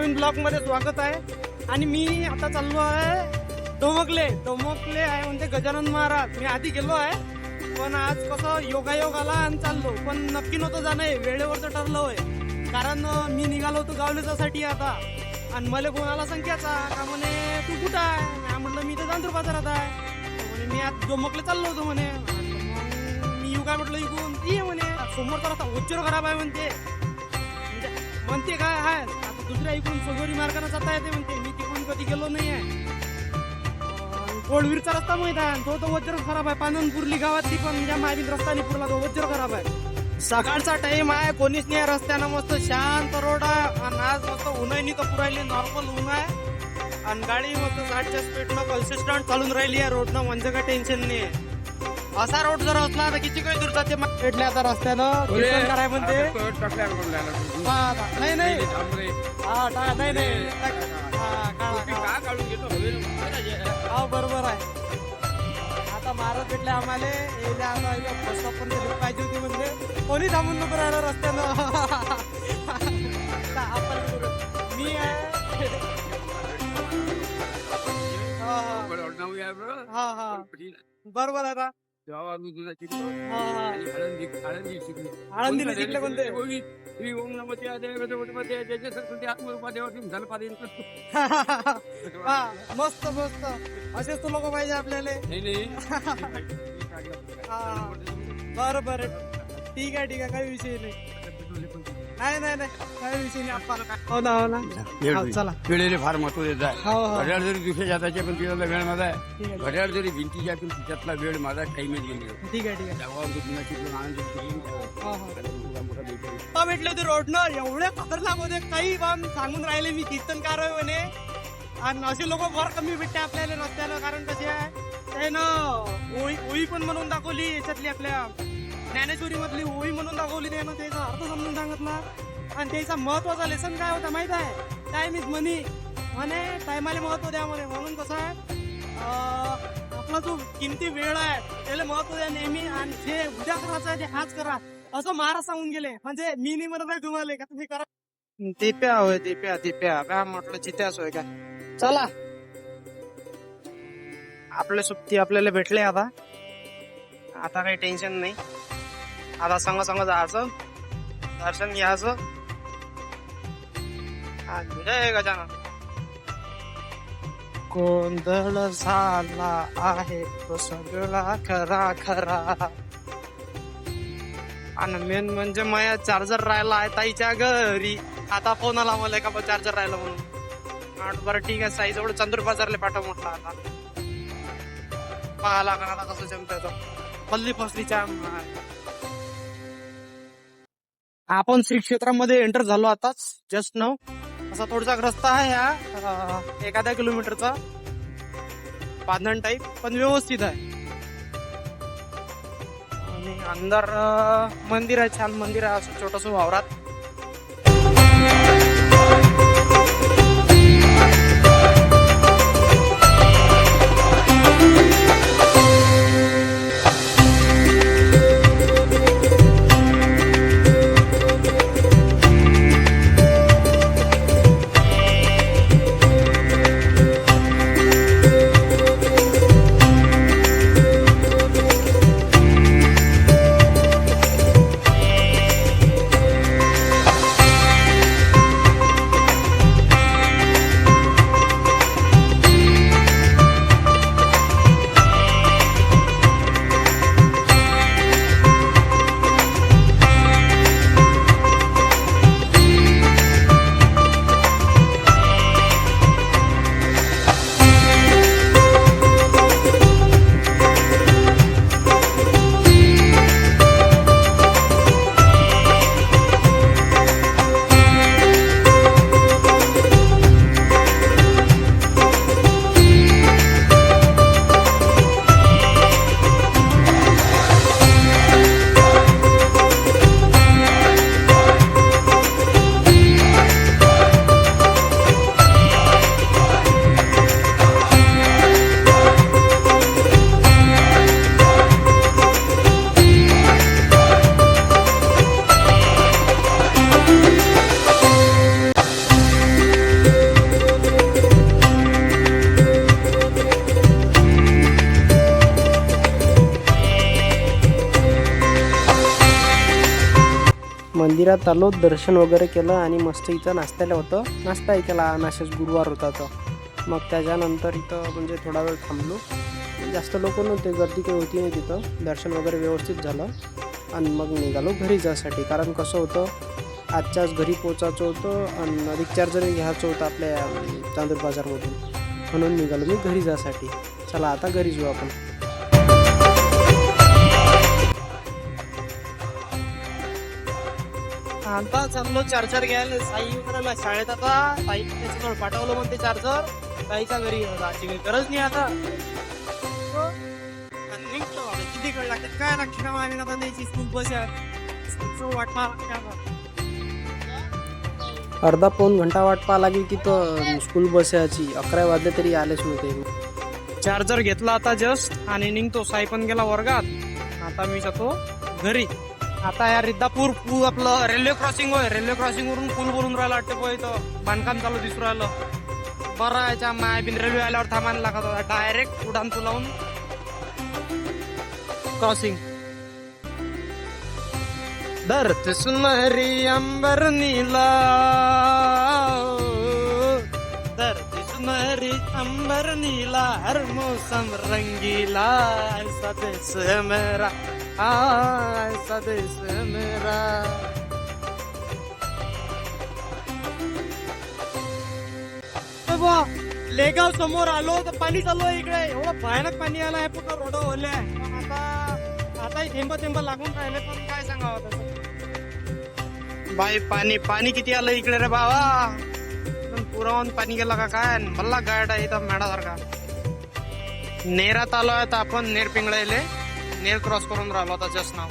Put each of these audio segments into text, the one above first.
नवीन blog मध्ये स्वागत आहे. आणि मी आता चाललो आहे डोमकले आहे म्हणजे गजानन महाराज. मी आधी गेलो आहे पण आज कसं योगायोग आला आणि चाललो, पण नक्की नव्हतं जाणं, वेळेवरचं ठरलं होय. कारण मी निघालो होतो गावलेच्यासाठी आता, आणि मला कोणाला संख्याचा का म्हणे तू कुठं आहे. म्हटलं मी तर चांदूर बाजारात आहे. म्हणे मी आज डोमकले चाललो होतो म्हणे. मी येऊ काय म्हटलं इकून ये म्हणे. समोरचा रस्ता उच्चर खराब आहे म्हणते काय आहे. आता दुसऱ्या इकडून सगोरी मार्गाने जाता येते म्हणते. मी तिकडून कधी गेलो नाही आहे. कोळवीरचा रस्ता माहित आहे, तो वज्र खराब आहे. पाननपुरली गावातली पण ज्या मायबीन रस्ता नाही पुरला तो वज्र खराब आहे. सकाळचा टाइम आहे, कोणीच नाही रस्त्यानं, मस्त शांत रोड आहे. आणि आज मस्त उन्हाळी तर पुरायली, नॉर्मल ऊन आहे. आणि गाडी मस्त 60च्या स्पीडनं कन्सिस्टंट चालून राहिली आहे रोडनं, म्हणजे काय टेन्शन नाही आहे. असा रोड जर असला तर किती काही दूर जाते भेटले आता रस्त्यानं कराय म्हणते. नाही नाही हा बरोबर आहे. आता महाराज भेटले आम्हाला, पाहिजे होती म्हणजे कोणी थांबून नको राहिलं रस्त्यानं. मी हा हा बरोबर आहे. आळंदीला शिकले कोणते मस्त मस्त असेच तो लोक पाहिजे आपल्याला. बरं बरं ठीक आहे काही विषय नाही नाही काही विषय नाही. आपण हो ना चला. वेळेला फार महत्व देत आहे. घड्याळ जरी दुसऱ्या जाताचे पण तिला वेळ माझा आहे. घड्याळ जरी भिंतीच्या पण त्यातला वेळ माझा टाइमच गेली. ठीक आहे आनंद भेटले होते रोडनं एवढे खतरनाक होते, काही पण सांगून राहिले मी कीर्तनकार आहे म्हणे. आणि असे लोक फार कमी भेटते आपल्याला रस्त्याला. कारण कसे आहे त्यानं ओळी पण म्हणून दाखवली, याच्यातली आपल्या ज्ञानेश्वरी मधली ओळी म्हणून दाखवली. त्यानं त्याचा अर्थ समजून सांगितला. आणि त्याचा महत्वाचा लेसन काय होता माहित आहे, टाइम इज मनी म्हणे. टायमाला महत्व द्या म्हणे. म्हणून कसं आहे आपला जो किमती वेळ आहे त्याला महत्व द्या नेहमी. आणि जे उद्या करायचं आहे ते आज करा, असं महाराज सांगून गेले. म्हणजे मी नाही म्हणत आहे तुम्हाला का तुम्ही करा. दिप्या होय दिप्या काय म्हटलं चित्यास होय का. चला आपले सुट्टी आपल्याला भेटले आता काही टेन्शन नाही. आता संग जायचं, दर्शन घ्यायचं. जय गजानन. गोंधळ झाला आहे तो सगळा खरा. आणि मेन म्हणजे माझ्या चार्जर राहिला आहे ताईच्या घरी. आता फोन आला मला का चार्जर राहिला म्हणून. बरं ठीक आहे, साई जवळ चांदूर बाजारला पाठव म्हटलं. आता पाहायला का आता कसं जमत पल्ली फसलीच्या. आपण श्री क्षेत्रामध्ये एंटर झालो आताच जस्ट नाव. असा थोडासा रस्ता आहे हा 1 किलोमीटरचा, पांधण टाईप पण व्यवस्थित आहे. आणि अंदर मंदिर आहे, छान मंदिर आहे असं छोटस वावरात. मंदिरात आलो, दर्शन वगैरे केलं आणि मस्त इथं नाश्त्याला होतं. नाश्ता केला, नाश्त्याच गुरुवार होता तर मग त्याच्यानंतर इथं म्हणजे थोडा वेळ थांबलो. जास्त लोक नव्हते, गर्दी काही होती नाही तिथं. दर्शन वगैरे व्यवस्थित झालं आणि मग निघालो घरी जायसाठी. कारण कसं होतं, आजच्याच घरी पोचायचं होतं आणि अधिक चार्जर घ्यायचं होतं आपल्या चांदूर बाजारमधून, म्हणून निघालो मी घरी जायसाठी. चला आता घरी जाऊ आपण. आता चाललो चार्जर घ्यायला साई करायला शाळेत. आता साई त्याच्याजवळ पाठवलं म्हणते चार्जर. साईच्या घरी जायची काही गरज नाही आता. आणि निघतो बाबा. किती वेळ लागतात काय लागते का मागे आता त्याची स्कूल बस वाटणार. अर्धा पाऊण घंटा वाट पाहा लागेल तिथं स्कूल बस याची. 11 वाजले तरी आलेच नव्हते. चार्जर घेतला आता जस्ट आणि निघतो. साई पण गेला वर्गात. आता मी जातो घरी. आता या रिद्धापूर पूल आपलं रेल्वे क्रॉसिंग होय. रेल्वे क्रॉसिंग वरून पूल बनून राहिला वाटतं पोय. इथं बांधकाम चालू दिसू राहिलं. बरं याच्या माय बिन रेल्वे आल्यावर थांबायला लागत होता. डायरेक्ट उडान पुलावून क्रॉसिंग. धरत सुनहरी अंबर नीला, धरत सुनहरी अंबर नीला, हर मौसम रंगीला, ऐसा देश है मेरा, ऐसा देश है मेरा. लेगाव समोर आलो तर पाणी चालू आहे इकडे. एवढं भयानक पाणी आलं आहे, पूर्ण रोड ओले आहे. पण आता थेंब थेंब लागून राहिले. पण काय सांगावं तसं बाई. पाणी किती आलं इकडे रे बाबा. पुरावून पाणी गेलं का काय. भल्ला गाड आहे इथं मेढासारखा. नेरात आलो आता आपण. नेर पिंगळायले नेर क्रॉस करून राहिलो आता जस्ट नाव.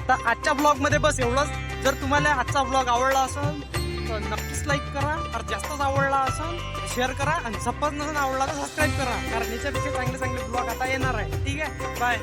तर आजच्या ब्लॉग मध्ये बस एवढंच. जर तुम्हाला आजचा ब्लॉग आवडला असेल तर नक्कीच लाईक करा. और जास्तच आवडला असेल शेअर करा. आणि सपोज नसेल आवडला तर सबस्क्राईब करा. कारण याच्यापेक्षा चांगले चांगले ब्लॉग आता येणार आहे. ठीक आहे, बाय.